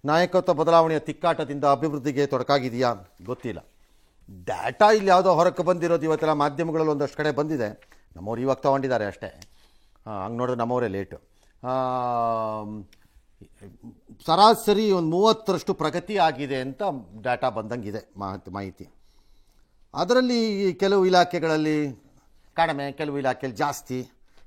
ನಾಯಕತ್ವ ಬದಲಾವಣೆಯ ತಿಕ್ಕಾಟದಿಂದ ಅಭಿವೃದ್ಧಿಗೆ ತೊಡಕಾಗಿದೆಯಾ ಗೊತ್ತಿಲ್ಲ. ಡಾಟಾ ಇಲ್ಲಿ ಯಾವುದೋ ಹೊರಕ್ಕೆ ಬಂದಿರೋದು ಇವತ್ತೆಲ್ಲ ಮಾಧ್ಯಮಗಳಲ್ಲಿ ಒಂದಷ್ಟು ಕಡೆ ಬಂದಿದೆ. ನಮ್ಮವ್ರು ಇವಾಗ ತೊಗೊಂಡಿದ್ದಾರೆ ಅಷ್ಟೇ. ಹಂಗೆ ನೋಡಿದ್ರೆ ನಮ್ಮವರೇ ಲೇಟು. ಸರಾಸರಿ ಒಂದು 30% ಪ್ರಗತಿ ಆಗಿದೆ ಅಂತ ಡಾಟಾ ಬಂದಂಗಿದೆ ಮಾಹಿತಿ. ಅದರಲ್ಲಿ ಕೆಲವು ಇಲಾಖೆಗಳಲ್ಲಿ ಕಡಿಮೆ, ಕೆಲವು ಇಲಾಖೆಯಲ್ಲಿ ಜಾಸ್ತಿ.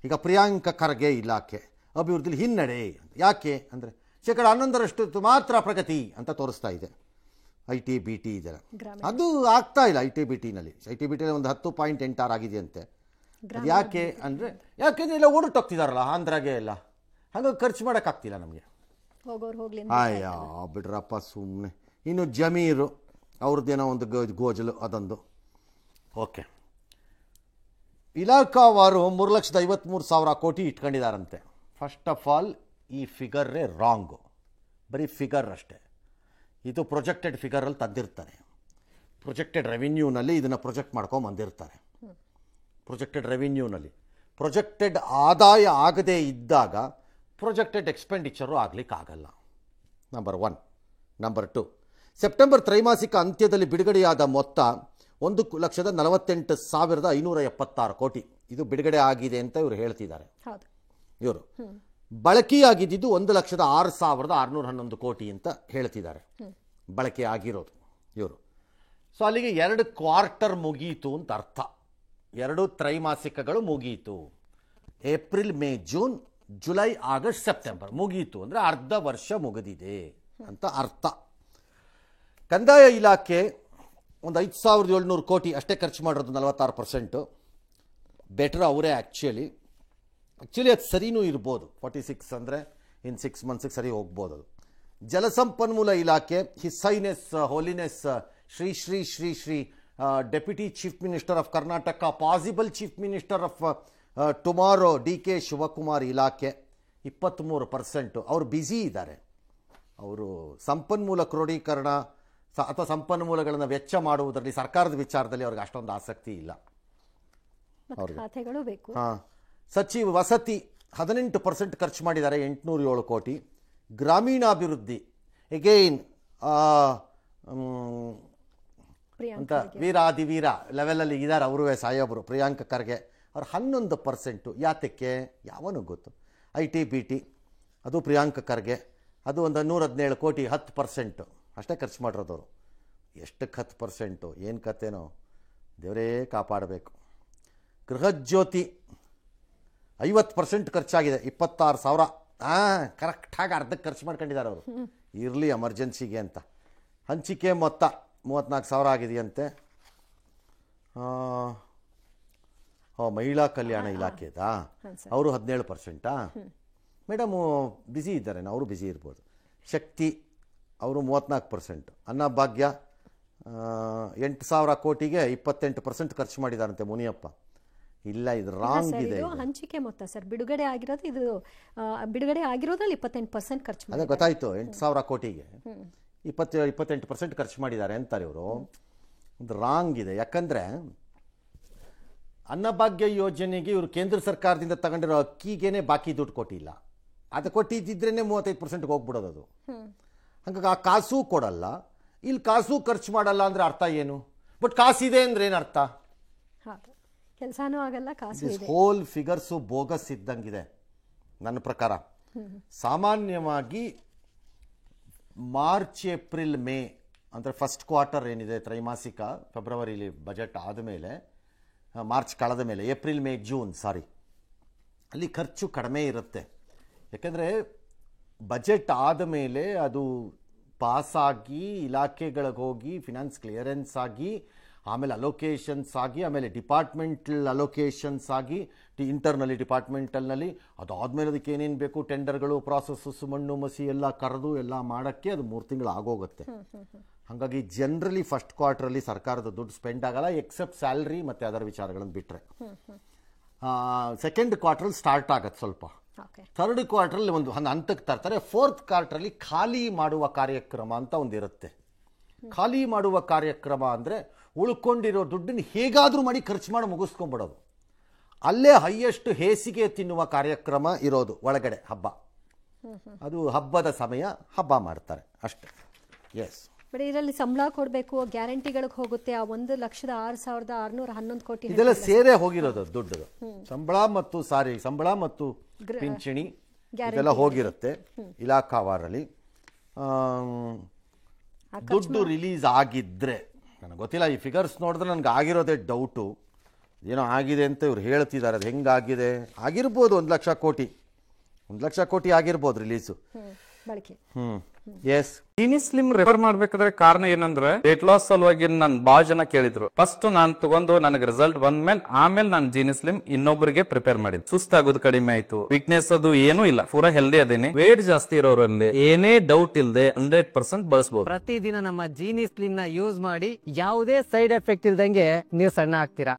ಈಗ ಪ್ರಿಯಾಂಕ ಖರ್ಗೆ ಇಲಾಖೆ ಅಭಿವೃದ್ಧಿಲಿ ಹಿನ್ನಡೆ. ಯಾಕೆ ಅಂದರೆ 11% ಮಾತ್ರ ಪ್ರಗತಿ ಅಂತ ತೋರಿಸ್ತಾ ಇದೆ. IT-BT ಇದೆಲ್ಲ ಅದು ಆಗ್ತಾ ಇಲ್ಲ. IT-BTನಲ್ಲಿ ಒಂದು 10.86 ಆಗಿದೆಯಂತೆ. ಅದು ಯಾಕೆ ಅಂದರೆ ಯಾಕೆಂದರೆ ಎಲ್ಲ ಓಡೋಗ್ತಿದಾರಲ್ಲ ಆಂಧ್ರಾಗೆ ಎಲ್ಲ, ಹಾಗಾಗಿ ಖರ್ಚು ಮಾಡೋಕ್ಕಾಗ್ತಿಲ್ಲ ನಮಗೆ. ಅಯ್ಯ ಬಿಡ್ರಪ್ಪ ಸುಮ್ಮನೆ. ಇನ್ನು ಜಮೀರು ಅವ್ರದ್ದೇನೋ ಒಂದು ಗೋಜಲು ಅದೊಂದು. ಓಕೆ, ಇಲಾಖಾವಾರು 3,53,000 ಕೋಟಿ ಇಟ್ಕೊಂಡಿದ್ದಾರಂತೆ. ಫಸ್ಟ್ ಆಫ್ ಆಲ್ ಈ ಫಿಗರೇ ರಾಂಗು, ಬರೀ ಫಿಗರ್ ಅಷ್ಟೇ. ಇದು ಪ್ರೊಜೆಕ್ಟೆಡ್ ಫಿಗರಲ್ಲಿ ತಂದಿರ್ತಾರೆ. ಪ್ರೊಜೆಕ್ಟೆಡ್ ರೆವಿನ್ಯೂನಲ್ಲಿ ಇದನ್ನು ಪ್ರೊಜೆಕ್ಟ್ ಮಾಡ್ಕೊಂಬಂದಿರ್ತಾರೆ. ಪ್ರೊಜೆಕ್ಟೆಡ್ ರೆವಿನ್ಯೂನಲ್ಲಿ ಪ್ರೊಜೆಕ್ಟೆಡ್ ಆದಾಯ ಆಗದೇ ಇದ್ದಾಗ ಪ್ರೊಜೆಕ್ಟೆಡ್ ಎಕ್ಸ್ಪೆಂಡಿಚರು ಆಗಲಿಕ್ಕಾಗಲ್ಲ. ನಂಬರ್ 1. ನಂಬರ್ 2, ಸೆಪ್ಟೆಂಬರ್ ತ್ರೈಮಾಸಿಕ ಅಂತ್ಯದಲ್ಲಿ ಬಿಡುಗಡೆಯಾದ ಮೊತ್ತ 1,48,576 ಕೋಟಿ. ಇದು ಬಿಡುಗಡೆ ಆಗಿದೆ ಅಂತ ಇವರು ಹೇಳ್ತಿದ್ದಾರೆ. ಇವರು ಬಳಕೆಯಾಗಿದ್ದು 1,06,611 ಕೋಟಿ ಅಂತ ಹೇಳ್ತಿದ್ದಾರೆ ಬಳಕೆ ಆಗಿರೋದು ಇವರು. ಸೊ ಅಲ್ಲಿಗೆ 2 ಕ್ವಾರ್ಟರ್ ಮುಗೀತು ಅಂತ ಅರ್ಥ. 2 ತ್ರೈಮಾಸಿಕಗಳು ಮುಗೀತು. April, May, June, July, August, September ಮುಗೀತು ಅಂದರೆ ಅರ್ಧ ವರ್ಷ ಮುಗಿದಿದೆ ಅಂತ ಅರ್ಥ. ಕಂದಾಯ ಇಲಾಖೆ ಒಂದು 5,700 ಕೋಟಿ ಅಷ್ಟೇ ಖರ್ಚು ಮಾಡಿರೋದು, 46%. ಬೆಟರ್ ಅವರೇ ಆ್ಯಕ್ಚುಲಿ ಅದು ಸರಿನೂ ಇರ್ಬೋದು. 46 ಅಂದರೆ ಇನ್ 6 ಮಂತ್ಸಿಗೆ ಸರಿ ಹೋಗ್ಬೋದು ಅದು. ಜಲಸಂಪನ್ಮೂಲ ಇಲಾಖೆ his highness holiness Shri Shri Shri Shri deputy chief minister of Karnataka, possible chief minister of tomorrow DK Shivakumar ಇಲಾಖೆ 23%. ಅವರು ಬ್ಯುಸಿ ಇದ್ದಾರೆ. ಅವರು ಸಂಪನ್ಮೂಲ ಕ್ರೋಢೀಕರಣ ಅಥವಾ ಸಂಪನ್ಮೂಲಗಳನ್ನು ವೆಚ್ಚ ಮಾಡುವುದರಲ್ಲಿ ಸರ್ಕಾರದ ವಿಚಾರದಲ್ಲಿ ಅವ್ರಿಗೆ ಅಷ್ಟೊಂದು ಆಸಕ್ತಿ ಇಲ್ಲ. ಖಾತೆಗಳು ಬೇಕು. ಸಚಿವ ವಸತಿ 18% ಖರ್ಚು ಮಾಡಿದ್ದಾರೆ, 807 ಕೋಟಿ. ಗ್ರಾಮೀಣಾಭಿವೃದ್ಧಿ ಎಗೈನ್ ಅಂತ ವೀರಾದಿವೀರ ಲೆವೆಲಲ್ಲಿ ಇದ್ದಾರೆ ಅವರು ಸಾಹೇಬರು ಪ್ರಿಯಾಂಕ ಖರ್ಗೆ. ಅವ್ರು 11%. ಯಾತಕ್ಕೆ ಯಾವನು ಗೊತ್ತು. IT-BT ಅದು ಪ್ರಿಯಾಂಕ ಖರ್ಗೆ, ಅದು ಒಂದು 117 ಕೋಟಿ, 10% ಅಷ್ಟೇ ಖರ್ಚು ಮಾಡಿರೋದವರು. ಎಷ್ಟಕ್ಕೆ 10%? ಏನು ಕಥೆನೋ ದೇವರೇ ಕಾಪಾಡಬೇಕು. ಗೃಹಜ್ಯೋತಿ 50% ಖರ್ಚಾಗಿದೆ, 26,000. ಕರೆಕ್ಟಾಗಿ ಅರ್ಧಕ್ಕೆ ಖರ್ಚು ಮಾಡ್ಕೊಂಡಿದ್ದಾರೆ ಅವರು, ಇರಲಿ ಎಮರ್ಜೆನ್ಸಿಗೆ ಅಂತ. ಹಂಚಿಕೆ ಮೊತ್ತ 34,000 ಆಗಿದೆಯಂತೆ. ಮಹಿಳಾ ಕಲ್ಯಾಣ ಇಲಾಖೆದಾ, ಅವರು 17%. ಮೇಡಮು ಬ್ಯುಸಿ ಇದ್ದಾರೆ, ಅವರು ಬ್ಯುಸಿ ಇರ್ಬೋದು. ಶಕ್ತಿ ಅವರು 34%. ಅನ್ನಭಾಗ್ಯ 8,000 ಕೋಟಿಗೆ 28% ಖರ್ಚು ಮಾಡಿದಾರಂತೆ ಮುನಿಯಪ್ಪ. ಇಲ್ಲ, ಇದು ರಾಂಗ್ ಇದೆ. ಹಂಚಿಕೆ ಮೊತ್ತ ಸರ್ ಬಿಡುಗಡೆ ಆಗಿರೋದು, ಇದು ಬಿಡುಗಡೆ ಆಗಿರೋದ್ರಲ್ಲಿ 28% ಖರ್ಚು. ಅದೇ ಗೊತ್ತಾಯ್ತು, 8,000 ಕೋಟಿಗೆ 28% ಖರ್ಚು ಮಾಡಿದ್ದಾರೆ ಅಂತಾರೆ ಇವರು. ಇದು ರಾಂಗ್ ಇದೆ. ಯಾಕಂದರೆ ಅನ್ನಭಾಗ್ಯ ಯೋಜನೆಗೆ ಇವರು ಕೇಂದ್ರ ಸರ್ಕಾರದಿಂದ ತಗೊಂಡಿರೋ ಅಕ್ಕಿಗೇನೆ ಬಾಕಿ ದುಡ್ಡು ಕೊಟ್ಟಿಲ್ಲ. ಅದು ಕೊಟ್ಟಿದ್ದಿದ್ರೇ 35%ಗೆ ಹೋಗ್ಬಿಡೋದು ಅದು. ಹಾಗಾಗಿ ಆ ಕಾಸು ಕೊಡಲ್ಲ, ಇಲ್ಲಿ ಕಾಸು ಖರ್ಚು ಮಾಡಲ್ಲ ಅಂದರೆ ಅರ್ಥ ಏನು? ಬಟ್ ಕಾಸಿದೆ ಅಂದ್ರೆ ಏನು ಅರ್ಥ? ಕೆಲಸನೂ ಆಗಲ್ಲ, ಕಾಸು ಇದೆ. ಹೋಲ್ ಫಿಗರ್ಸು ಬೋಗಸ್ ಇದ್ದಂಗಿದೆ ನನ್ನ ಪ್ರಕಾರ. ಸಾಮಾನ್ಯವಾಗಿ ಮಾರ್ಚ್, ಏಪ್ರಿಲ್, ಮೇ ಅಂದರೆ ಫಸ್ಟ್ ಕ್ವಾರ್ಟರ್ ಏನಿದೆ ತ್ರೈಮಾಸಿಕ, ಫೆಬ್ರವರಿಲಿ ಬಜೆಟ್ ಆದಮೇಲೆ, ಮಾರ್ಚ್ ಕಳೆದ ಮೇಲೆ, ಏಪ್ರಿಲ್, ಮೇ, ಜೂನ್ ಅಲ್ಲಿ ಖರ್ಚು ಕಡಿಮೆ ಇರುತ್ತೆ. ಯಾಕೆಂದರೆ ಬಜೆಟ್ ಆದ ಮೇಲೆ ಅದು ಪಾಸಾಗಿ ಇಲಾಖೆಗಳಿಗೆ ಹೋಗಿ ಫಿನಾನ್ಸ್ ಕ್ಲಿಯರೆನ್ಸ್ ಆಗಿ, ಆಮೇಲೆ ಅಲೋಕೇಶನ್ಸ್ ಆಗಿ, ಆಮೇಲೆ ಡಿಪಾರ್ಟ್ಮೆಂಟಲ್ ಅಲೋಕೇಶನ್ಸ್ ಆಗಿ, ಇಂಟರ್ನಲ್ಲಿ ಡಿಪಾರ್ಟ್ಮೆಂಟಲ್ನಲ್ಲಿ, ಅದಾದಮೇಲೆ ಅದಕ್ಕೆ ಏನೇನು ಬೇಕು ಟೆಂಡರ್ಗಳು, ಪ್ರಾಸೆಸ್ಸಸ್, ಮಣ್ಣು ಮಸಿ ಎಲ್ಲ ಕರೆದು ಎಲ್ಲ ಮಾಡೋಕ್ಕೆ ಅದು 3 ತಿಂಗಳು ಆಗೋಗುತ್ತೆ. ಹಾಗಾಗಿ ಜನರಲಿ ಫಸ್ಟ್ ಕ್ವಾರ್ಟ್ರಲ್ಲಿ ಸರ್ಕಾರದ ದುಡ್ಡು ಸ್ಪೆಂಡ್ ಆಗಲ್ಲ, ಎಕ್ಸೆಪ್ಟ್ ಸ್ಯಾಲ್ರಿ ಮತ್ತು ಅದರ ವಿಚಾರಗಳನ್ನು ಬಿಟ್ಟರೆ. ಸೆಕೆಂಡ್ ಕ್ವಾರ್ಟ್ರಲ್ಲಿ ಸ್ಟಾರ್ಟ್ ಆಗತ್ತೆ ಸ್ವಲ್ಪ. ಥರ್ಡ್ ಕ್ವಾರ್ಟ್ರಲ್ಲಿ ಒಂದು ಹಂತಕ್ಕೆ ತರ್ತಾರೆ. ಫೋರ್ತ್ ಕ್ವಾರ್ಟ್ರಲ್ಲಿ ಖಾಲಿ ಮಾಡುವ ಕಾರ್ಯಕ್ರಮ ಅಂತ ಒಂದಿರುತ್ತೆ. ಖಾಲಿ ಮಾಡುವ ಕಾರ್ಯಕ್ರಮ ಅಂದರೆ ಉಳ್ಕೊಂಡಿರೋ ದುಡ್ಡನ್ನು ಹೇಗಾದರೂ ಮಾಡಿ ಖರ್ಚು ಮಾಡಿ ಮುಗಿಸ್ಕೊಂಡ್ಬಿಡೋದು. ಅಲ್ಲೇ ಹೈಯೆಸ್ಟ್ ಹೇಸಿಗೆ ತಿನ್ನುವ ಕಾರ್ಯಕ್ರಮ ಇರೋದು ಒಳಗಡೆ ಹಬ್ಬ. ಅದು ಹಬ್ಬದ ಸಮಯ ಹಬ್ಬ ಮಾಡ್ತಾರೆ ಅಷ್ಟೇ. ಎಸ್, ಬಟ್ ಇದರಲ್ಲಿ ಸಂಬಳ ಕೊಡಬೇಕು, ಗ್ಯಾರಂಟಿಗಳಿಗೆ ಹೋಗುತ್ತೆ. ಆ 1,06,611 ಕೋಟಿ ಇದೆಲ್ಲ ಸೇರೇ ಹೋಗಿರೋದು ದುಡ್ಡು. ಸಂಬಳ ಮತ್ತು ಪಿಂಚಣಿ ಇದೆಲ್ಲ ಹೋಗಿರುತ್ತೆ ಇಲಾಖಾವಾರಲ್ಲಿ. ದುಡ್ಡು ರಿಲೀಸ್ ಆಗಿದ್ರೆ, ನನಗೆ ಗೊತ್ತಿಲ್ಲ, ಈ ಫಿಗರ್ಸ್ ನೋಡಿದ್ರೆ ನನಗೆ ಆಗಿರೋದೇ ಡೌಟು. ಏನೋ ಆಗಿದೆ ಅಂತ ಇವ್ರು ಹೇಳ್ತಿದ್ದಾರೆ. ಅದು ಹೆಂಗಾಗಿದೆ? ಆಗಿರ್ಬೋದು 1,00,000 ಕೋಟಿ, 1,00,000 ಕೋಟಿ ಆಗಿರ್ಬೋದು ರಿಲೀಸು. ಬಳಕೆ. ಎಸ್, ಜೀನಿ ಸ್ಲಿಮ್ ರೆಫರ್ ಮಾಡ್ಬೇಕಾದ್ರೆ ಕಾರಣ ಏನಂದ್ರೆ ವೇಟ್ ಲಾಸ್ ಸಲುವಾಗಿ ನನ್ ಬಾಳ ಜನ ಕೇಳಿದ್ರು. ಫಸ್ಟ್ ನಾನ್ ತಗೊಂಡು ನನಗೆ ರಿಸಲ್ಟ್ ಬಂದ್ಮೇಲೆ ಆಮೇಲೆ ನಾನು ಜೀನಿ ಸ್ಲಿಮ್ ಇನ್ನೊಬ್ಬರಿಗೆ ಪ್ರಿಪೇರ್ ಮಾಡಿದ್. ಸುಸ್ತಾಗೋದು ಕಡಿಮೆ ಆಯ್ತು, ವೀಕ್ನೆಸ್ ಅದು ಏನೂ ಇಲ್ಲ, ಪೂರಾ ಹೆಲ್ದಿ ಅದೇನಿ. ವೇಟ್ ಜಾಸ್ತಿ ಇರೋರಲ್ಲಿ ಏನೇ ಡೌಟ್ ಇಲ್ಲದೆ 100% ಬಳಸಬಹುದು. ಪ್ರತಿದಿನ ನಮ್ಮ ಜೀನಿ ಸ್ಲಿಮ್ ನ ಯೂಸ್ ಮಾಡಿ ಯಾವುದೇ ಸೈಡ್ ಎಫೆಕ್ಟ್ ಇಲ್ದಂಗೆ ನೀವು ಸಣ್ಣ ಆಗ್ತೀರಾ.